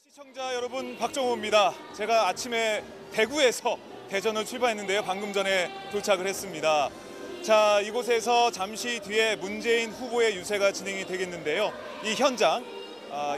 시청자 여러분, 박정호입니다. 제가 아침에 대구에서 대전을 출발했는데요. 방금 전에 도착을 했습니다. 자, 이곳에서 잠시 뒤에 문재인 후보의 유세가 진행이 되겠는데요. 이 현장,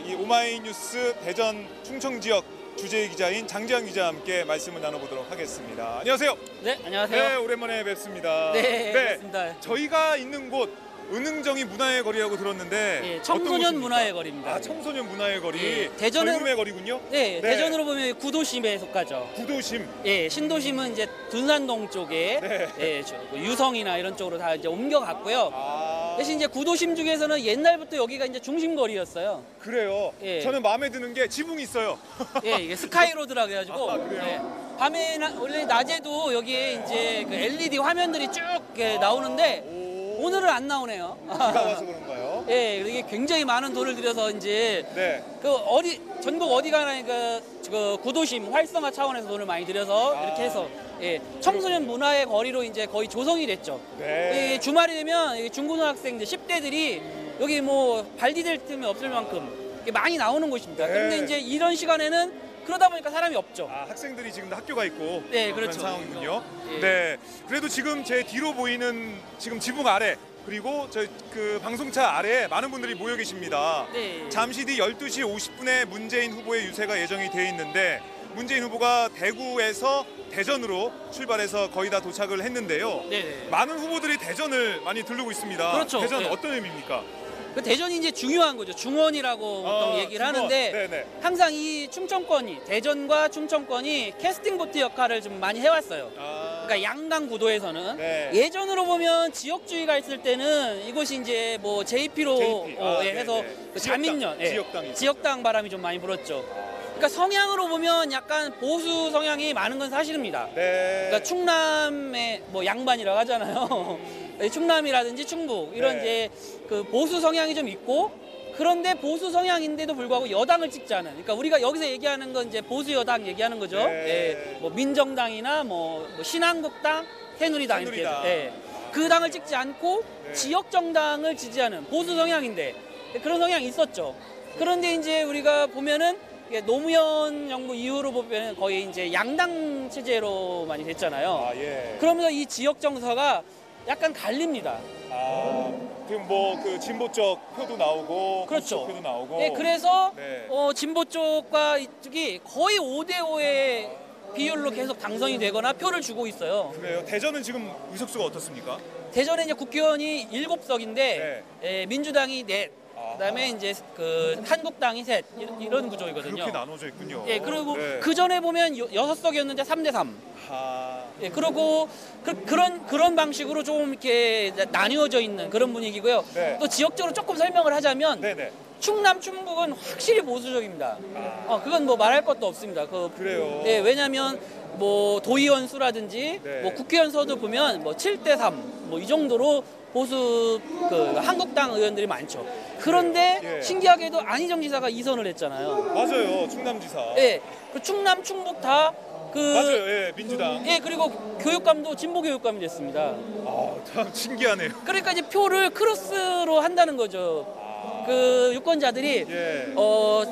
이 오마이뉴스 대전 충청 지역 주재 기자인 장지현 기자와 함께 말씀을 나눠보도록 하겠습니다. 안녕하세요. 네, 안녕하세요. 네, 오랜만에 뵙습니다. 네, 반갑습니다. 저희가 있는 곳 은흥정이 문화의 거리라고 들었는데, 예, 청소년 문화의 거리입니다. 아, 청소년 문화의 거리. 예, 대전은 젊음의 거리군요. 네, 대전으로 보면 구도심에 속하죠. 구도심. 예, 신도심은 이제 둔산동 쪽에 네. 예, 유성이나 이런 쪽으로 다 이제 옮겨갔고요. 아, 대신 이제 구도심 중에서는 옛날부터 여기가 이제 중심거리였어요. 그래요. 예. 저는 마음에 드는 게 지붕이 있어요. 예, 이게 스카이로드라 그래가지고. 아, 그래요? 예, 밤에 원래 낮에도 여기에 이제 그 LED 화면들이 쭉 나오는데 오늘은 안 나오네요. 비가 와서 그런가요? 예, 이게 굉장히 많은 돈을 들여서 이제 네. 전국 어디 가나 그 구도심 활성화 차원에서 돈을 많이 들여서 이렇게 해서 예, 청소년 문화의 거리로 이제 거의 조성이 됐죠. 네. 이 주말이 되면 이 중고등학생들 10대들이 여기 뭐 발 디딜 틈이 없을 만큼 많이 나오는 곳입니다. 네. 그런데 이제 이런 시간에는 그러다 보니까 사람이 없죠. 아, 학생들이 지금 학교가 있고 네, 그런 그렇죠. 상황이군요. 예. 네. 그래도 지금 제 뒤로 보이는 지금 지붕 아래, 그리고 저희 그 방송차 아래에 많은 분들이 모여 계십니다. 네. 잠시 뒤 12시 50분에 문재인 후보의 유세가 예정이 돼 있는데, 문재인 후보가 대구에서 대전으로 출발해서 거의 다 도착을 했는데요. 네. 많은 후보들이 대전을 많이 들르고 있습니다. 그렇죠. 대전 네. 어떤 의미입니까? 그 대전이 이제 중요한 거죠. 중원이라고 보통 얘기를 중원. 하는데 네네. 항상 이 충청권이 대전과 충청권이 캐스팅 보트 역할을 좀 많이 해왔어요. 아, 그러니까 양강 구도에서는 네. 예전으로 보면 지역주의가 있을 때는 이곳이 이제 뭐 JP로 JP. 해서 네네. 그 지역당, 자민련, 지역당이죠. 지역당 바람이 좀 많이 불었죠. 그러니까 성향으로 보면 약간 보수 성향이 많은 건 사실입니다. 네. 그러니까 충남의 뭐 양반이라고 하잖아요. 충남이라든지 충북 이런 네. 이제 그 보수 성향이 좀 있고, 그런데 보수 성향인데도 불구하고 여당을 찍지 않은, 그러니까 우리가 여기서 얘기하는 건 이제 보수 여당 얘기하는 거죠. 네. 예, 뭐 민정당이나 뭐 신한국당, 새누리당 이렇게 해서. 새누리당. 예. 그 당을 찍지 않고 네. 지역 정당을 지지하는 보수 성향인데 그런 성향이 있었죠. 그런데 이제 우리가 보면은 노무현 정부 이후로 보면 거의 이제 양당 체제로 많이 됐잖아요. 아, 예. 그러면서 이 지역 정서가 약간 갈립니다. 아, 지금 뭐 그 진보 쪽 표도 나오고, 그렇죠. 보수 쪽 표도 나오고. 예, 그래서 네. 진보 쪽과 이쪽이 거의 5대5의 비율로 계속 당선이 되거나 표를 주고 있어요. 그래요. 대전은 지금 의석수가 어떻습니까? 대전에 이제 국회의원이 7석인데 네. 민주당이 4, 그다음에 이제 그 한국당이 3 이런 구조이거든요. 그렇게 나눠져 있군요. 예, 그리고 네. 그 전에 보면 6석이었는데 3대3. 아, 예, 그리고 그런 방식으로 좀 이렇게 나뉘어져 있는 그런 분위기고요. 네. 또 지역적으로 조금 설명을 하자면 네네. 충남, 충북은 확실히 보수적입니다. 그건 뭐 말할 것도 없습니다. 그래요. 예, 왜냐하면 뭐 도의원 수라든지 네. 뭐 국회의원 수도 보면 뭐 7대3 뭐 이 정도로 보수 그 한국당 의원들이 많죠. 그런데 예. 신기하게도 안희정 지사가 2선을 했잖아요. 맞아요. 충남지사. 예, 그 충남, 충북 다 맞아요. 예, 민주당. 예, 그리고 교육감도 진보 교육감이 됐습니다. 아, 참 신기하네요. 그러니까 이제 표를 크로스로 한다는 거죠. 그 유권자들이 예.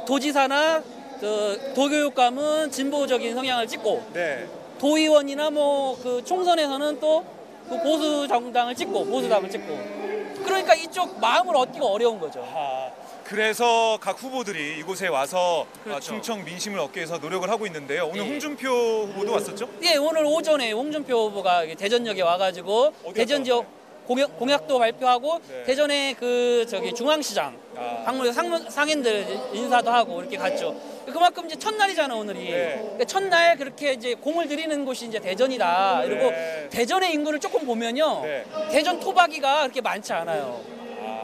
도지사나 그 도교육감은 진보적인 성향을 찍고, 네. 도의원이나 뭐 그 총선에서는 또 그 보수 정당을 찍고 보수당을 찍고, 그러니까 이쪽 마음을 얻기가 어려운 거죠. 아, 그래서 각 후보들이 이곳에 와서 그렇죠. 충청 민심을 얻기 위해서 노력을 하고 있는데요. 오늘 예. 홍준표 후보도 왔었죠? 예, 오늘 오전에 홍준표 후보가 대전역에 와가지고 대전 지역 공약도 발표하고 네. 대전에 그 중앙시장 방문해서 상인들 인사도 하고 이렇게 갔죠. 그만큼 이제 첫날이잖아 오늘이. 네. 그러니까 첫날 그렇게 이제 공을 들이는 곳이 이제 대전이다. 그리고 네. 대전의 인구를 조금 보면요, 네. 대전 토박이가 그렇게 많지 않아요.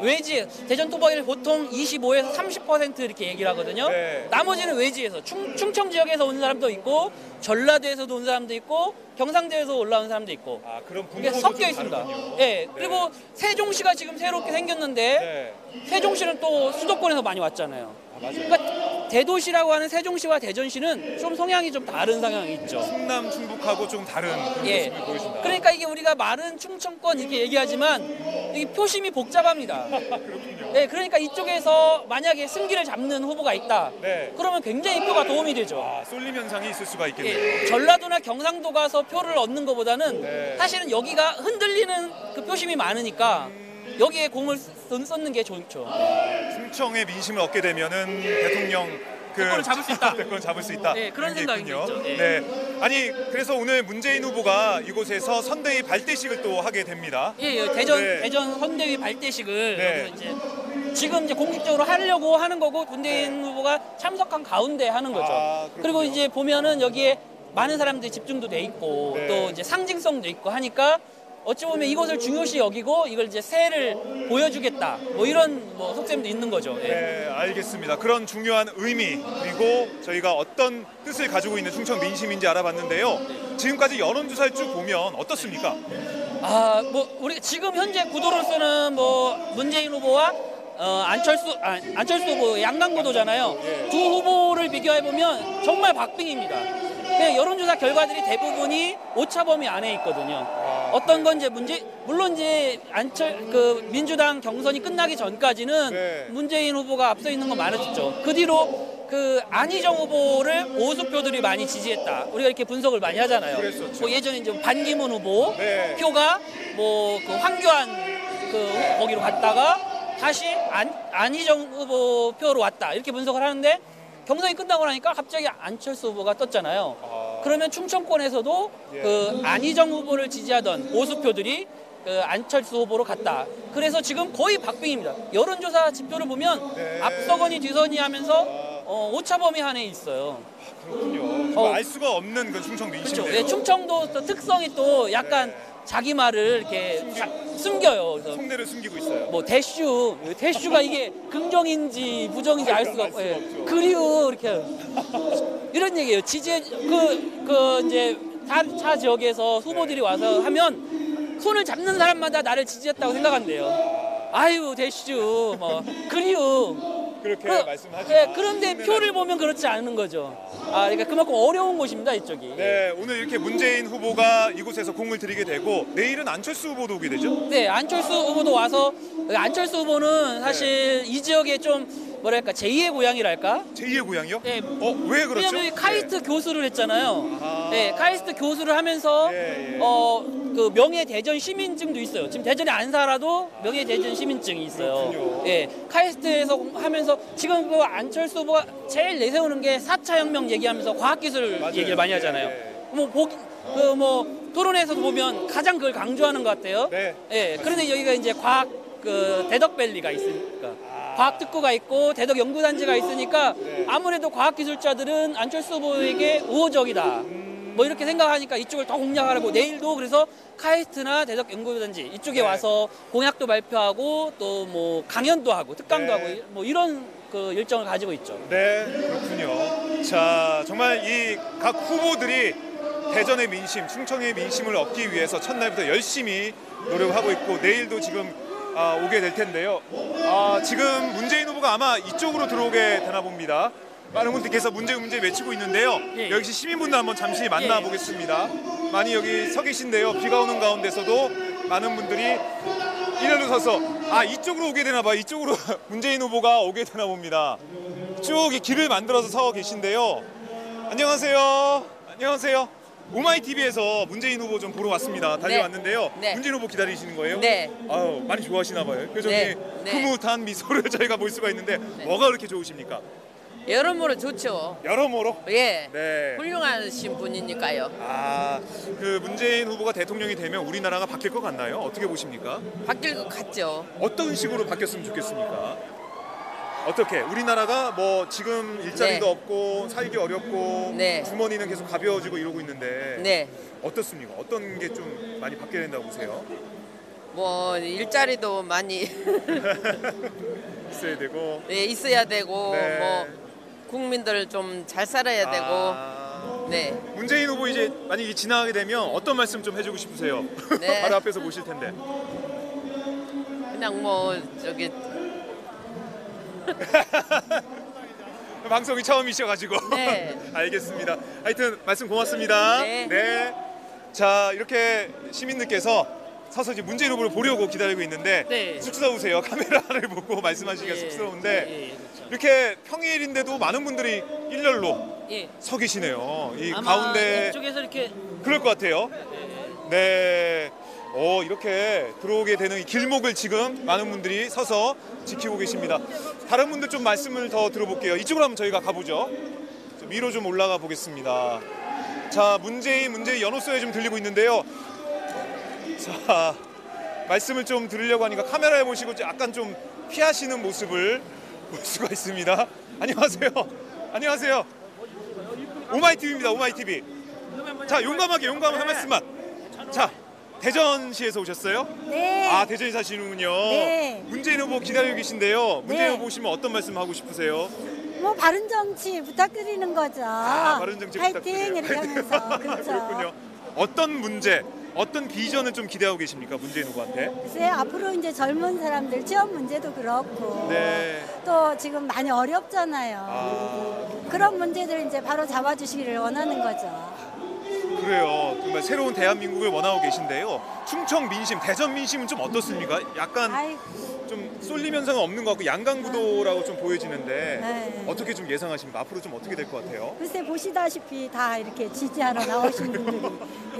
외지 대전 토박이를 보통 25에서 30% 이렇게 얘기를 하거든요. 네. 나머지는 외지에서 충청 지역에서 온 사람도 있고, 전라도에서도 온 사람도 있고, 경상도에서 올라온 사람도 있고. 아, 그런 이게 분포도 섞여 좀 있습니다. 다르군요. 예. 그리고 세종시가 지금 새롭게 생겼는데 네. 세종시는 또 수도권에서 많이 왔잖아요. 아, 맞아요. 그러니까 대도시라고 하는 세종시와 대전시는 좀 성향이 좀 다른 성향이 있죠. 충남 충북하고 좀 다른 그런 예. 모습을 보여준다. 그러니까 이게 우리가 말은 충청권 이렇게 얘기하지만 이게 표심이 복잡합니다. 그렇군요. 네, 그러니까 이쪽에서 만약에 승기를 잡는 후보가 있다. 네. 그러면 굉장히 표가 도움이 되죠. 쏠림 현상이 있을 수가 있겠네요. 예, 전라도나 경상도 가서 표를 얻는 것보다는 네. 사실은 여기가 흔들리는 그 표심이 많으니까 여기에 공을 썼는 게 좋죠. 충청의 민심을 얻게 되면은 대통령 대권을 잡을 수 있다. 대권을 잡을 수 있다. 네, 그런 게 생각이 있군요. 있죠. 예. 네. 아니 그래서 오늘 문재인 후보가 이곳에서 선대위 발대식을 또 하게 됩니다. 예, 예, 네. 대전 선대위 발대식을 네. 여기서 이제 지금 이제 공식적으로 하려고 하는 거고 문재인 후보가 참석한 가운데 하는 거죠. 그렇군요. 그리고 이제 보면은 여기에 많은 사람들이 집중도 돼 있고 네. 또 이제 상징성도 있고 하니까 어찌 보면 이것을 중요시 여기고 이걸 이제 새해를 보여주겠다 뭐 이런 뭐 속셈도 있는 거죠. 예. 네, 알겠습니다. 그런 중요한 의미 그리고 저희가 어떤 뜻을 가지고 있는 충청 민심인지 알아봤는데요. 지금까지 여론조사를 쭉 보면 어떻습니까? 아, 뭐 우리 지금 현재 구도로서는 뭐 문재인 후보와 안철수 후보 양강 구도잖아요. 두 후보를 비교해 보면 정말 박빙입니다. 그냥 여론조사 결과들이 대부분이 오차범위 안에 있거든요. 어떤 건 이제 물론 이제 민주당 경선이 끝나기 전까지는 네. 문재인 후보가 앞서 있는 건 많았죠. 그 뒤로 그 안희정 후보를 보수표들이 많이 지지했다. 우리가 이렇게 분석을 많이 하잖아요. 그랬었죠. 뭐 예전에 이제 반기문 후보 네. 표가 뭐 그 황교안 거기로 갔다가 다시 안희정 후보 표로 왔다. 이렇게 분석을 하는데 경선이 끝나고 나니까 갑자기 안철수 후보가 떴잖아요. 그러면 충청권에서도 예. 그 안희정 후보를 지지하던 보수표들이 그 안철수 후보로 갔다. 그래서 지금 거의 박빙입니다. 여론조사 지표를 보면 네. 앞서거니 뒤서니 하면서 오차범위 안에 있어요. 그렇군요. 정말 알 수가 없는 그 충청 그렇죠. 민심이네요. 예, 충청도 또 특성이 또 약간 네. 자기 말을 이렇게 숨겨요. 그래서 속내를 숨기고 있어요. 뭐 대슈가 이게 긍정인지 부정인지 알 수가 알 수가 예. 없죠. 그리워 이렇게 이런 얘기예요. 지지해 이제 타 지역에서 후보들이 와서 하면 손을 잡는 사람마다 나를 지지했다고 생각한대요. 아유 대슈 뭐 그리워. 그렇게 그- 말씀하시죠. 예, 그런데 표를 보면 그렇지 않은 거죠. 그러니까 그만큼 어려운 곳입니다 이쪽이. 네, 오늘 이렇게 문재인 후보가 이곳에서 공을 들이게 되고 내일은 안철수 후보도 오게 되죠? 네, 안철수 후보도 와서 안철수 후보는 사실 이 지역에 좀 뭐랄까 제2의 고향이랄까? 제2의 고향이요? 네. 왜 그렇죠? 왜냐면 카이스트 교수를 했잖아요. 아. 네, 카이스트 교수를 하면서 예, 예. 그 명예대전 시민증도 있어요. 지금 대전에 안 살아도 명예대전 시민증이 있어요. 그렇군요. 예, 카이스트에서 하면서 지금 그 안철수 후보가 제일 내세우는 게 4차 혁명 얘기하면서 과학기술 맞아요. 얘기를 많이 하잖아요. 뭐 토론회에서도 보면 가장 그걸 강조하는 것 같아요. 네. 예, 그런데 여기가 이제 과학 대덕밸리가 있으니까 과학특구가 있고 대덕연구단지가 있으니까 네. 아무래도 과학기술자들은 안철수 후보에게 우호적이다. 뭐 이렇게 생각하니까 이쪽을 더 공략하려고 내일도 그래서 카이스트나 대덕연구단지 이쪽에 네. 와서 공약도 발표하고 또 뭐 강연도 하고 특강도 네. 하고 뭐 이런 그 일정을 가지고 있죠. 네, 그렇군요. 자, 정말 이 각 후보들이 대전의 민심, 충청의 민심을 얻기 위해서 첫날부터 열심히 노력하고 있고 내일도 지금 오게 될 텐데요. 지금 문재인 후보가 아마 이쪽으로 들어오게 되나 봅니다. 많은 분들께서 문제 외치고 있는데요. 예, 예. 여기 시민분들 한번 잠시 만나보겠습니다. 많이 여기 서 계신데요. 비가 오는 가운데서도 많은 분들이 일렬로 서서 이쪽으로 오게 되나 봐. 이쪽으로 문재인 후보가 오게 되나 봅니다. 쭉 이 길을 만들어서 서 계신데요. 안녕하세요. 안녕하세요. 오마이TV에서 문재인 후보 좀 보러 왔습니다. 달려왔는데요. 네. 문재인 후보 기다리시는 거예요? 네. 아유, 많이 좋아하시나 봐요. 표정이 네. 네. 흐뭇한 미소를 저희가 볼 수가 있는데 뭐가 그렇게 좋으십니까? 여러모로 좋죠. 여러모로? 예. 네. 훌륭하신 분이니까요. 그 문재인 후보가 대통령이 되면 우리나라가 바뀔 것 같나요? 어떻게 보십니까? 바뀔 것 같죠. 어떤 식으로 바뀌었으면 좋겠습니까? 어떻게? 우리나라가 뭐 지금 일자리도 네. 없고 살기 어렵고 네. 주머니는 계속 가벼워지고 이러고 있는데 네. 어떻습니까? 어떤 게 좀 많이 바뀌어야 된다고 보세요? 뭐 일자리도 많이 있어야 되고 예, 있어야 되고 네. 뭐 국민들 좀 잘 살아야 되고 네. 문재인 후보 이제 만약에 지나가게 되면 어떤 말씀 좀 해주고 싶으세요? 네. 바로 앞에서 보실 텐데. 그냥 뭐 저기 방송이 처음이셔가지고. 네. 알겠습니다. 하여튼 말씀 고맙습니다. 네. 자, 이렇게 시민들께서 서서 이제 문재인 후보를 보려고 기다리고 있는데 네. 쑥스러우세요. 카메라를 보고 말씀하시기가 예. 쑥스러운데 예, 그렇죠. 이렇게 평일인데도 많은 분들이 일렬로 예. 서 계시네요. 이 아마 가운데 이쪽에서 이렇게 그럴 것 같아요. 네. 이렇게 들어오게 되는 이 길목을 지금 많은 분들이 서서 지키고 계십니다. 다른 분들 좀 말씀을 더 들어볼게요. 이쪽으로 한번 저희가 가보죠. 좀 위로 좀 올라가 보겠습니다. 자, 문재인 연호소에 좀 들리고 있는데요. 자, 말씀을 좀 들으려고 하니까 카메라에 보시고 약간 좀 피하시는 모습을 볼 수가 있습니다. 안녕하세요. 안녕하세요. 오마이TV입니다. 오마이TV. 자, 용감하게 한 말씀만. 자, 대전시에서 오셨어요? 네. 아, 대전에 사시는군요. 네. 문재인 후보 기다리고 계신데요. 문재인 네. 후보 오시면 어떤 말씀 하고 싶으세요? 뭐 바른 정치 부탁드리는 거죠. 바른 정치 파이팅 부탁드려요. 이렇게 하면서 그렇죠. 그렇군요. 어떤 문제, 어떤 비전을 좀 기대하고 계십니까, 문재인 후보한테? 글쎄 앞으로 이제 젊은 사람들 취업 문제도 그렇고 네. 또 지금 많이 어렵잖아요. 아, 그런 문제들 이제 바로 잡아주시기를 원하는 거죠. 그래요. 정말 새로운 대한민국을 원하고 계신데요. 충청 민심, 대전 민심은 좀 어떻습니까? 약간 아이, 좀 쏠림 현상은 없는 것 같고 양강구도라고 좀 보여지는데 네. 어떻게 좀 예상하십니까? 앞으로 좀 어떻게 될 것 같아요? 글쎄 보시다시피 다 이렇게 지지하러 나오신 분들이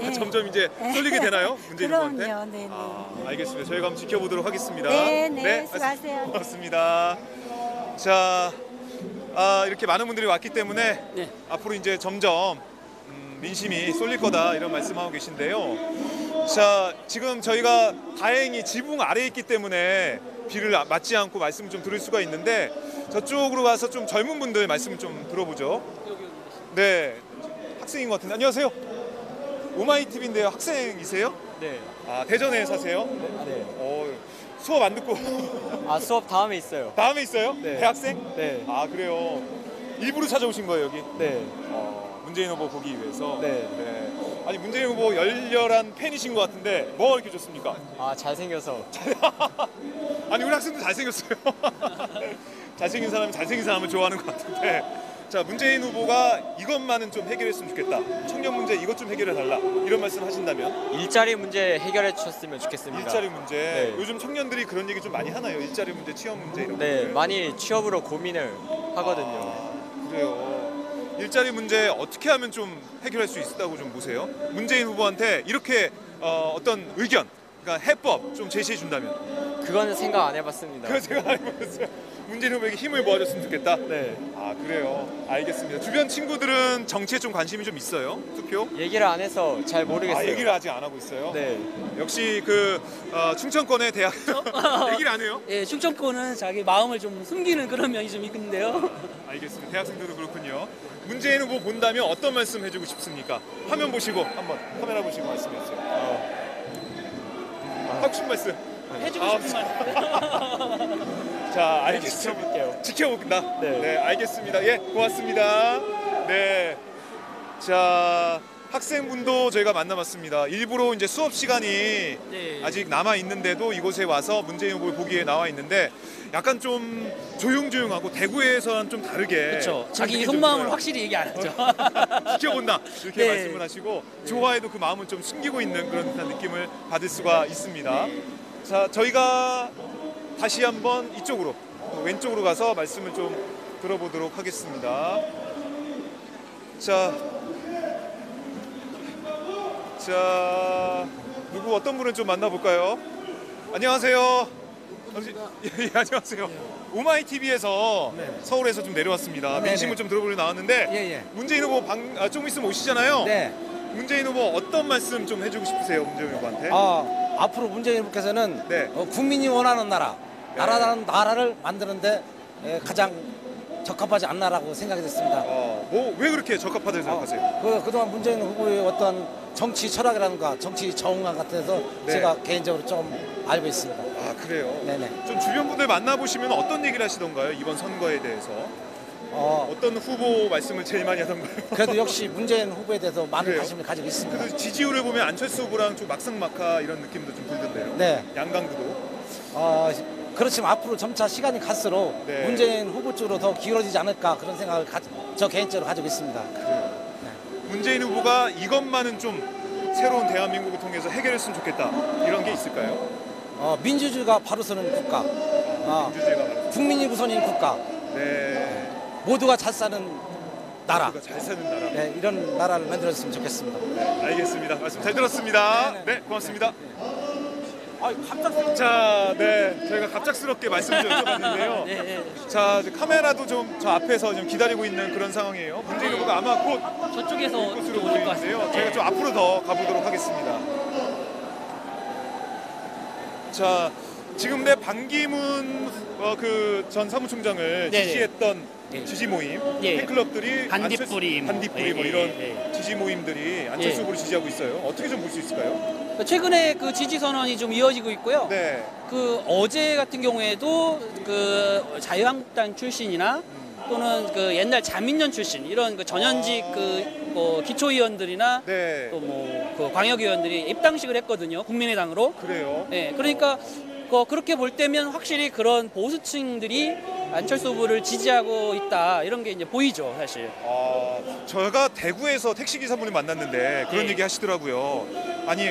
예. 점점 이제 쏠리게 되나요? 문재인 후보한테? 그럼요. 네. 아, 알겠습니다. 저희가 한번 지켜보도록 하겠습니다. 네, 수고하세요. 고맙습니다. 자, 이렇게 많은 분들이 왔기 때문에 네. 앞으로 이제 점점 민심이 쏠릴 거다 이런 말씀하고 계신데요. 자, 지금 저희가 다행히 지붕 아래에 있기 때문에 비를 맞지 않고 말씀을 좀 들을 수가 있는데 저쪽으로 가서 좀 젊은 분들 말씀을 좀 들어보죠. 네, 학생인 것 같은데. 안녕하세요. 오마이TV인데요. 학생이세요? 네. 아, 대전에 사세요? 네. 수업 안 듣고 수업 다음에 있어요. 다음에 있어요? 네. 대학생? 네. 아, 그래요. 일부러 찾아오신 거예요, 여기? 네. 문재인 후보 보기 위해서. 네. 아니, 문재인 후보 열렬한 팬이신 것 같은데 뭐가 이렇게 좋습니까? 잘생겨서. 아니, 우리 학생도 잘생겼어요. 잘생긴 사람이 잘생긴 사람을 좋아하는 것 같은데. 자, 문재인 후보가 이것만은 좀 해결했으면 좋겠다. 청년 문제 이것 좀 해결해 달라. 이런 말씀 하신다면 일자리 문제 해결해 주셨으면 좋겠습니다. 일자리 문제. 네. 요즘 청년들이 그런 얘기 좀 많이 하나요? 일자리 문제, 취업 문제 이런 네, 거를. 많이 취업으로 고민을 하거든요. 아, 그래요. 일자리 문제 어떻게 하면 좀 해결할 수 있다고 좀 보세요? 문재인 후보한테 이렇게 어떤 의견, 그러니까 해법 좀 제시해 준다면. 그거는 생각 안 해봤습니다. 그거 제가 알고 있어요. 문재인 후보에게 힘을 모아줬으면 좋겠다. 네. 아, 그래요. 알겠습니다. 주변 친구들은 정치에 좀 관심이 좀 있어요? 투표? 얘기를 안 해서 잘 모르겠어요. 아, 얘기를 아직 안 하고 있어요. 네. 역시 그 충청권의 대학 얘기를 안 해요? 예, 충청권은 자기 마음을 좀 숨기는 그런 면이 좀 있는데요. 알겠습니다. 대학생들도 그렇군요. 문재인 후보 본다면 어떤 말씀 해주고 싶습니까? 화면 보시고 한번 카메라 보시고 말씀해 주세요. 하고 싶은 말씀. 해주고 싶은 말. 자, 알겠습니다. 지켜볼게요. 지켜본다. 네. 네, 알겠습니다. 예, 고맙습니다. 네, 자, 학생분도 저희가 만나봤습니다. 일부러 이제 수업 시간이 네. 아직 남아 있는데도 이곳에 와서 문재인 후보를 보기에 나와 있는데 약간 좀 조용조용하고 대구에서는 좀 다르게 그렇죠. 그런 자기 느낌이 좀 속마음을 들어요. 확실히 얘기 안 하죠. 지켜본다 이렇게 네. 말씀을 하시고 좋아해도 그 마음은 좀 숨기고 있는 그런 듯한 느낌을 받을 수가 있습니다. 자, 저희가 다시 한번 이쪽으로 왼쪽으로 가서 말씀을 좀 들어보도록 하겠습니다. 자, 누구 어떤 분을 좀 만나볼까요? 안녕하세요. 예, 안녕하세요. 오마이TV에서 서울에서 좀 내려왔습니다. 민심을 좀 들어보려 나왔는데 문재인 후보 좀 있으면 오시잖아요. 네. 문재인 후보 어떤 말씀 좀 해주고 싶으세요, 문재인 후보한테? 앞으로 문재인 후보께서는 네. 국민이 원하는 나라를 만드는데 가장 적합하지 않나라고 생각이 됐습니다. 왜 그렇게 적합하다고 생각하세요? 그동안 문재인 후보의 어떤 정치 철학이라든가 정치 정황 같아서 네. 제가 개인적으로 좀 알고 있습니다. 아, 그래요? 네네. 좀 주변 분들 만나보시면 어떤 얘기를 하시던가요? 이번 선거에 대해서 어떤 후보 말씀을 제일 많이 하던가요? 그래도 역시 문재인 후보에 대해서 많은 그래요? 관심을 가지고 있습니다. 그래도 지지율을 보면 안철수 후보랑 좀 막상막하 이런 느낌도 좀 들던데요. 네. 양강구도. 그렇지만 앞으로 점차 시간이 갈수록 네. 문재인 후보 쪽으로 더 기울어지지 않을까 그런 생각을 저 개인적으로 가지고 있습니다. 문재인 후보가 이것만은 좀 새로운 대한민국을 통해서 해결했으면 좋겠다. 이런 게 있을까요? 민주주의가 바로 서는 국가, 민주주의가 말하는. 국민이 우선인 국가, 네. 모두가 잘 사는 나라, 우리가 잘 사는 나라. 네, 이런 나라를 만들었으면 좋겠습니다. 네, 알겠습니다. 말씀 잘 들었습니다. 네, 네, 고맙습니다. 자, 네, 저희가 갑작스럽게 말씀을 여쭤봤는데요. 네, 네. 자, 이제 카메라도 좀 저 앞에서 좀 기다리고 있는 그런 상황이에요. 문재인 후보가 아마 곧 저쪽에서 곳으로 오실 것 같습니다. 보이는데요. 저희가 좀 앞으로 더 가보도록 하겠습니다. 자, 지금 내 반기문 그 전 사무총장을 네네. 지지했던 예. 지지 모임, 예. 팬클럽들이 반딧불임. 반딧불임 뭐 예, 이런 예, 지지 모임들이 안철수 예. 후보를 지지하고 있어요. 어떻게 좀 볼 수 있을까요? 최근에 그 지지 선언이 좀 이어지고 있고요. 네. 그 어제 같은 경우에도 그 자유한국당 출신이나 또는 그 옛날 자민련 출신 이런 그 전현직 그 뭐 기초의원들이나 네. 또 뭐 그 광역의원들이 입당식을 했거든요. 국민의당으로. 그래요. 네, 그러니까 그렇게 볼 때면 확실히 그런 보수층들이 안철수 후보를 지지하고 있다 이런 게 이제 보이죠, 사실. 저희가 대구에서 택시기사분을 만났는데 그런 예. 얘기 하시더라고요. 아니,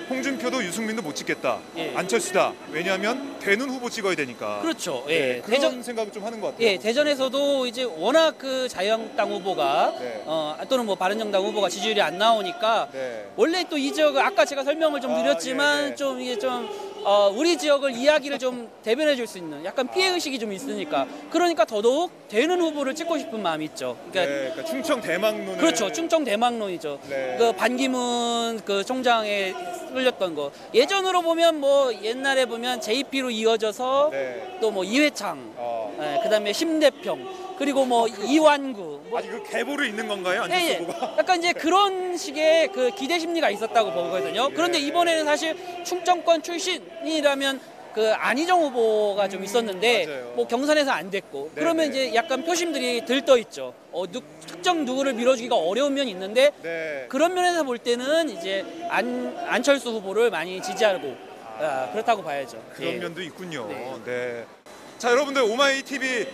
홍준표도 유승민도 못 찍겠다. 예. 안철수다. 왜냐하면 되는 후보 찍어야 되니까. 그렇죠. 네, 예. 그런 생각을 좀 하는 것 같아요. 예, 대전에서도 이제 워낙 그 자유한국당 후보가 네. 또는 뭐 바른정당 후보가 지지율이 안 나오니까 네. 원래 또 이 지역을 아까 제가 설명을 좀 드렸지만 예, 예. 좀 이게 좀 우리 지역을 이야기를 좀 대변해 줄 수 있는 약간 피해 의식이 좀 있으니까 그러니까 더더욱 되는 후보를 찍고 싶은 마음이 있죠. 그러니까 네, 그러니까 충청 대망론을 그렇죠. 충청 대망론이죠. 네. 그 반기문 그 총장에 끌렸던 거. 예전으로 보면 뭐 옛날에 보면 JP로 이어져서 네. 또 뭐 이회창, 그다음에 심대평, 그리고 뭐 이완구. 뭐 아니 그 계보를 있는 건가요, 안철수 예, 예. 후보가? 약간 이제 그런 식의 그 기대 심리가 있었다고 보거든요. 그런데 이번에는 사실 충청권 출신이라면 그 안희정 후보가 좀 있었는데 맞아요. 뭐 경선에서 안 됐고 네, 그러면 네. 이제 약간 표심들이 들떠 있죠. 특정 누구를 밀어주기가 어려운 면이 있는데 네. 그런 면에서 볼 때는 이제 안철수 후보를 많이 지지하고 그렇다고 봐야죠. 그런 예. 면도 있군요. 네. 네. 자, 여러분들 오마이 TV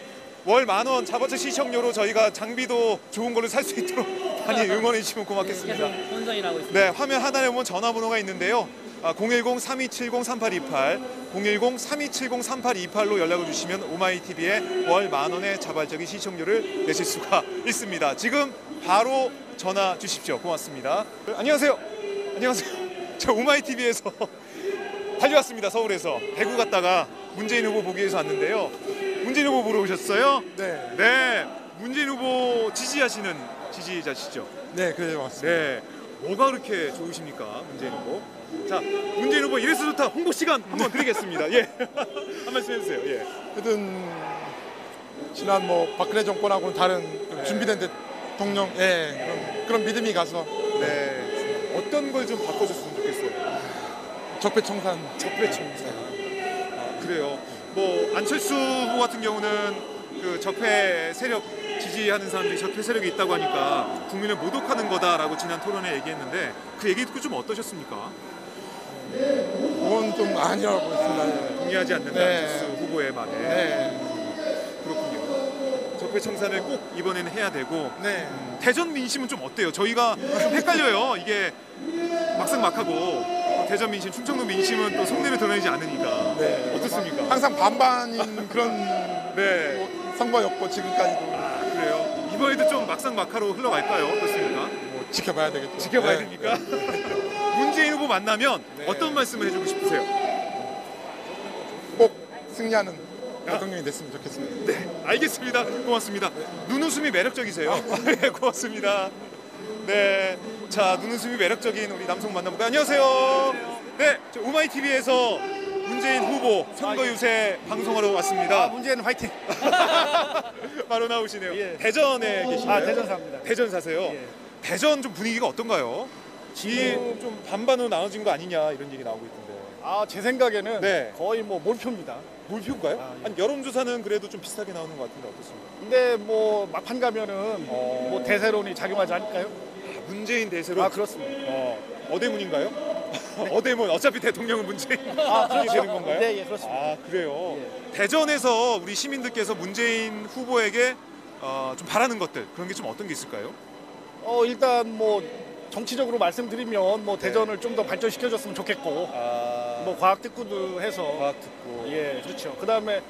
월 10,000원 자바차 시청료로 저희가 장비도 좋은 걸로 살 수 있도록 많이 응원해 주시면 고맙겠습니다. 계속 혼선이 나고 있습니다. 네, 화면 하단에 보면 전화번호가 있는데요. 010-3270-3828, 010-3270-3828로 연락을 주시면 오마이TV에 월 10,000원의 자발적인 시청료를 내실 수가 있습니다. 지금 바로 전화 주십시오. 고맙습니다. 안녕하세요. 안녕하세요. 저 오마이TV에서 달려왔습니다. 서울에서. 대구 갔다가 문재인 후보 보기 위해서 왔는데요. 문재인 후보 보러 오셨어요? 네, 네. 문재인 후보 지지하시는 지지자시죠? 네, 그래 맞습니다. 네. 뭐가 그렇게 좋으십니까, 문재인 후보? 자, 문재인 후보 이래서 좋다 홍보 시간 한번 드리겠습니다. 예, 한 말씀 해주세요. 예. 하여튼 지난 뭐 박근혜 정권하고는 다른 네. 준비된 대통령, 그런 믿음이 가서 네. 어떤 걸 좀 바꿔줬으면 좋겠어요. 적폐청산. 적폐청산. 그래요. 뭐 안철수 후보 같은 경우는 그 적폐 세력 지지하는 사람들이 적폐 세력이 있다고 하니까 국민을 모독하는 거다라고 지난 토론에 얘기했는데 그 얘기 듣고 좀 어떠셨습니까? 그건 좀 아니라고 보겠습니다. 동의하지 않는다, 네. 안철수 후보의 말에. 네, 그렇군요. 적폐 청산을 꼭 이번에는 해야 되고 네. 대전 민심은 좀 어때요? 저희가 좀 헷갈려요. 이게 막상막하고 대전 민심, 충청도 민심은 또 속내를 드러내지 않으니까. 네. 어떻습니까? 항상 반반인 그런 네. 뭐 선거였고 지금까지도 그래요. 이번에도 좀 막상막하로 흘러갈까요? 어떻습니까? 뭐 지켜봐야 되겠죠. 지켜봐야 네. 됩니까? 문재인 후보 만나면 네. 어떤 말씀을 해주고 싶으세요? 꼭 승리하는 대통령이 됐으면 좋겠습니다. 네, 알겠습니다. 고맙습니다. 눈웃음이 매력적이세요. 네, 고맙습니다. 네, 자, 눈웃음이 매력적인 우리 남성 만나볼까요? 안녕하세요. 네, 저 오마이 TV에서 문재인 후보 선거 유세 방송하러 왔습니다. 문재인 화이팅! 바로 나오시네요. 대전에 계시나요? 대전 삽니다. 대전 사세요. 예. 대전 좀 분위기가 어떤가요? 지금 좀 반반으로 나눠진 거 아니냐 이런 얘기 나오고 있던데. 제 생각에는 네. 거의 뭐 몰표입니다. 몰표인가요? 예. 아니 여론조사는 그래도 좀 비슷하게 나오는 것 같은데 어떻습니까? 근데 뭐 막판 가면은 뭐 대세론이 작용하지 않을까요? 문재인 대세로. 그렇습니다. 어대문인가요? 어데모 어차피 대통령은 문재인 그렇게 되는 건가요? 네, 예, 그렇습니다. 아 그래요. 대전에서 우리 시민들께서 문재인 후보에게 좀 바라는 것들 그런 게 좀 어떤 게 있을까요? 일단 뭐 정치적으로 말씀드리면 뭐 대전을 좀 더 발전시켜줬으면 좋겠고, 뭐 과학 특구도 해서 과학 듣고. 예, 그렇죠. 그다음에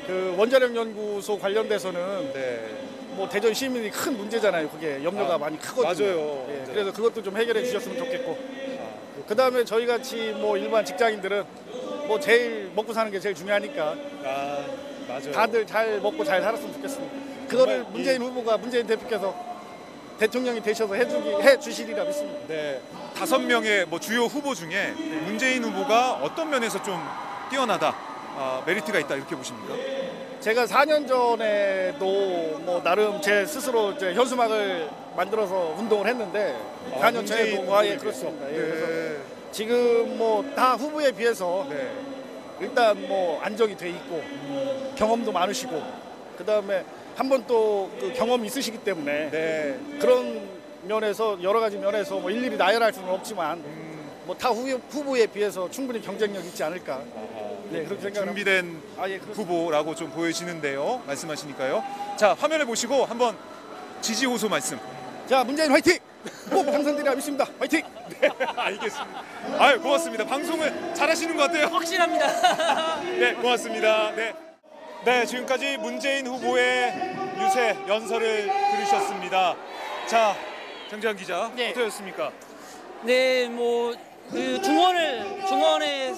그 원자력 연구소 관련돼서는 뭐 대전 시민이 큰 문제잖아요. 그게 염려가 많이 크거든요. 맞아요. 예, 그래서 그것도 좀 해결해 주셨으면 좋겠고. 그다음에 저희 같이 뭐 일반 직장인들은 뭐 제일 먹고 사는 게 제일 중요하니까 맞아요. 다들 잘 먹고 잘 살았으면 좋겠습니다. 그거를 정말 문재인 후보가 문재인 대표께서 대통령이 되셔서 해 주시리라 믿습니다. 네, 5명의 뭐 주요 후보 중에 문재인 후보가 어떤 면에서 좀 뛰어나다, 메리트가 있다 이렇게 보십니까? 제가 4년 전에도 뭐 나름 제 스스로 이제 현수막을 만들어서 운동을 했는데 4년 문재인 전에도 후보에 아예 그렇습니다. 예, 비해서. 그래서 지금 뭐 다 후보에 비해서 네. 일단 뭐 안정이 돼 있고 경험도 많으시고 그다음에 한 번 또 그 경험이 있으시기 때문에 네. 그런 면에서 여러 가지 면에서 뭐 일일이 나열할 수는 없지만 뭐 타 후보에 비해서 충분히 경쟁력 있지 않을까. 네, 그렇게 생각합니다. 준비된 예, 그렇습니다. 후보라고 좀 보여지는데요. 말씀하시니까요. 자, 화면을 보시고 한번 지지 호소 말씀. 자, 문재인 화이팅! 꼭 당선되리라 믿습니다. 화이팅! 네, 알겠습니다. 아유, 고맙습니다. 방송을 잘하시는 것 같아요. 확실합니다. 네, 고맙습니다. 네. 네, 지금까지 문재인 후보의 유세 연설을 들으셨습니다. 자, 정재환 기자, 네. 어떠셨습니까? 네, 뭐 그 중원에서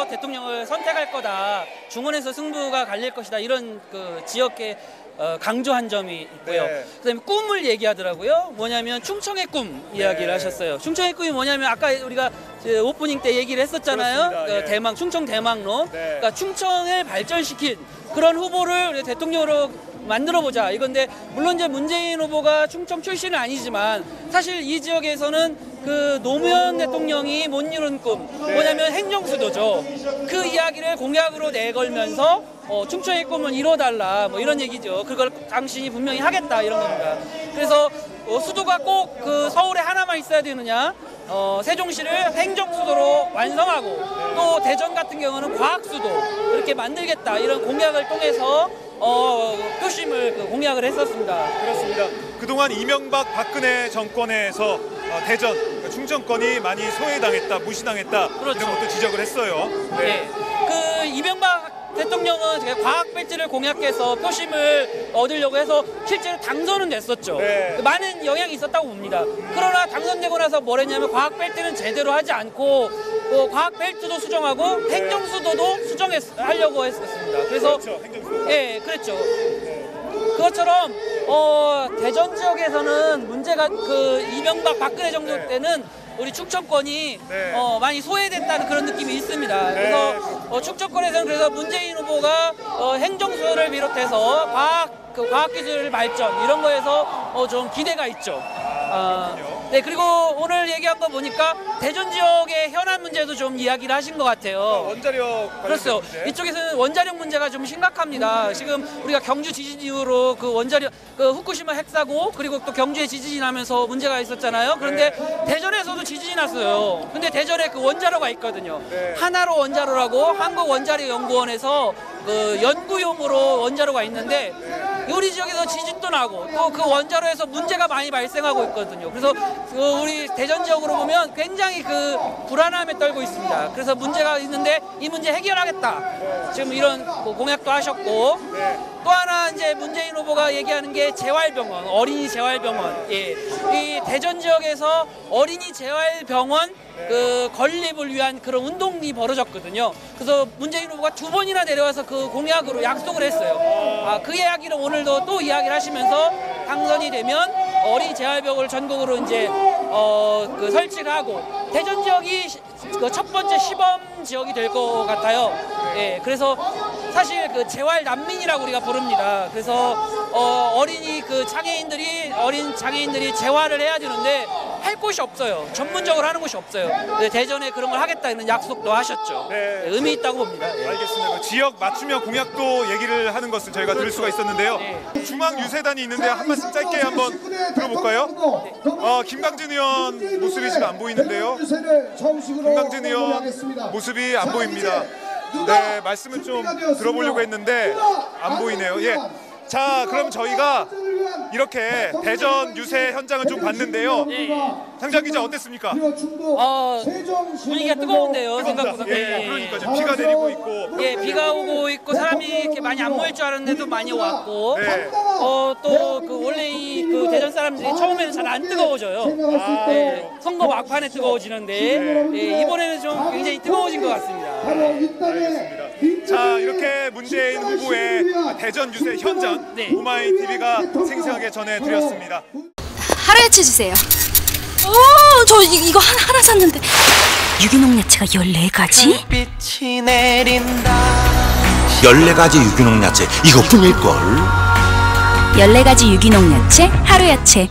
대통령을 선택할 거다. 중원에서 승부가 갈릴 것이다. 이런 그 지역에 강조한 점이 있고요. 네. 그다음에 꿈을 얘기하더라고요. 뭐냐면 충청의 꿈 이야기를 하셨어요. 충청의 꿈이 뭐냐면 아까 우리가 오프닝 때 얘기를 했었잖아요. 그렇습니다. 예. 대망 충청 대망로. 네. 그러니까 충청을 발전시킨 그런 후보를 우리 대통령으로 만들어 보자 이건데 물론 이제 문재인 후보가 충청 출신은 아니지만 사실 이 지역에서는 그 노무현 대통령이 못 이룬 꿈 뭐냐면 행정수도죠. 그 이야기를 공약으로 내걸면서 충청의 꿈은 이뤄달라 뭐 이런 얘기죠. 그걸 당신이 분명히 하겠다 이런 겁니다. 그래서 수도가 꼭 그 서울에 하나만 있어야 되느냐? 세종시를 행정수도로 완성하고 또 대전 같은 경우는 과학수도 이렇게 만들겠다 이런 공약을 통해서 표심을 공약을 했었습니다. 그렇습니다. 그동안 이명박 박근혜 정권에서 대전, 그러니까 충청권이 많이 소외당했다, 무시당했다 그렇죠. 이런 것도 지적을 했어요. 네. 그 이명박 대통령은 과학 벨트를 공약해서 표심을 얻으려고 해서 실제로 당선은 됐었죠. 네. 많은 영향이 있었다고 봅니다. 그러나 당선되고 나서 뭘 했냐면 과학 벨트는 제대로 하지 않고 과학 벨트도 수정하고 행정수도도 수정하려고 했었습니다. 그래서 그렇죠, 행정수도. 예, 그랬죠. 그것처럼 대전 지역에서는 문제가 그 이명박 박근혜 정부 네. 때는 우리 충청권이 네. 많이 소외됐다는 그런 느낌이 있습니다. 그래서 충청권에서는 그래서 문재인 후보가 행정수도를 비롯해서 과학기술 발전 이런 거에서 좀 기대가 있죠. 네, 그리고 오늘 얘기한 거 보니까 대전 지역의 현안 문제도 좀 이야기를 하신 것 같아요. 원자력 그렇죠. 이쪽에서는 원자력 문제가 좀 심각합니다. 지금 우리가 경주 지진 이후로 그 원자력 그 후쿠시마 핵사고 그리고 또 경주에 지진이 나면서 문제가 있었잖아요. 그런데 대전에서도 지진이 났어요. 근데 대전에 그 원자로가 있거든요. 하나로 원자로라고 한국원자력연구원에서 그 연구용으로 원자로가 있는데 우리 지역에서 지진도 나고 또 그 원자로에서 문제가 많이 발생하고 있거든요. 그래서 우리 대전 지역으로 보면 굉장히 그 불안함에 떨고 있습니다. 그래서 문제가 있는데 이 문제 해결하겠다. 지금 이런 공약도 하셨고 또 하나 이제 문재인 후보가 얘기하는 게 재활병원, 어린이 재활병원. 예. 이 대전 지역에서 어린이 재활병원 그 건립을 위한 그런 운동이 벌어졌거든요. 그래서 문재인 후보가 2번이나 내려와서 그 공약으로 약속을 했어요. 그 이야기를 오늘도 또 이야기를 하시면서 당선이 되면 어린이 재활병원을 전국으로 이제 그 설치를 하고 대전 지역이 그 첫 번째 시범 지역이 될 것 같아요. 예, 그래서 사실 그 재활 난민이라고 우리가 부릅니다. 그래서 어린이 그 어린 장애인들이 재활을 해야 되는데 할 곳이 없어요. 전문적으로 하는 곳이 없어요. 네, 대전에 그런 걸 하겠다는 약속도 하셨죠. 네. 네, 의미 있다고 봅니다. 네. 알겠습니다. 지역 맞춤형 공약도 얘기를 하는 것을 저희가 들을 수가 있었는데요. 중앙 유세단이 있는데 한 말씀 짧게 한번 들어볼까요? 김강진 의원 모습이 지금 안 보이는데요. 김강진 의원 모습이 안 보입니다. 네, 말씀을 좀 들어보려고 했는데 안 보이네요. 예. 자, 그럼 저희가 이렇게 대전 유세 현장을 좀 봤는데요. 상장 기자 어땠습니까? 분위기가 뜨거운데요. 생각보다. 예, 그러니까 지금 비가 내리고 있고. 예, 비가 오고 있고 사람이 이렇게 많이 안 모일 줄 알았는데도 많이 왔고. 네. 또 그 원래 그 대전 사람들이 처음에는 잘 안 뜨거워져요. 예, 선거 막판에 뜨거워지는데 예, 이번에는 좀 굉장히 뜨거워진 것 같습니다. 알겠습니다. 자, 이렇게 문재인 후보의 대전 유세 현장 오마이TV가 생생하게 전해드렸습니다. 하루야채 주세요. 저 이거 하나 샀는데 유기농 야채가 14가지? 14가지 유기농 야채 이것뿐일걸. 14가지 유기농 야채 하루야채.